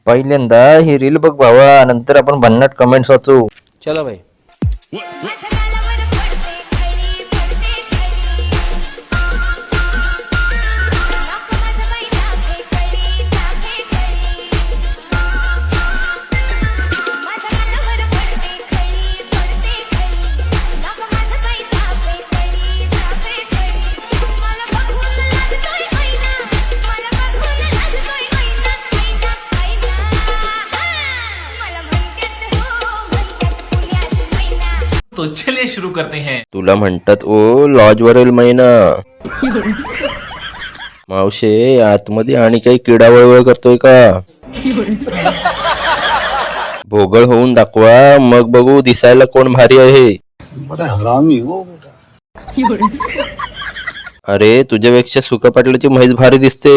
पहिल्यांदा ही रील बघ भावा, नंतर आपण भन्नाट कमेंट्स वाचू. चला भाई. तो चलिए शुरू करते हैं. तुला म्हणतात ओ लॉज वरील महिना. मावशे आतमध्ये आणि काही किडा वळवळ करतोय का? भोगळ होऊन दाखवा, मग बघू दिसायला कोण भारी आहे. हरामी हो बेटा. अरे तुझ्यापेक्षा सुका पाटलाची म्हैस भारी दिसते.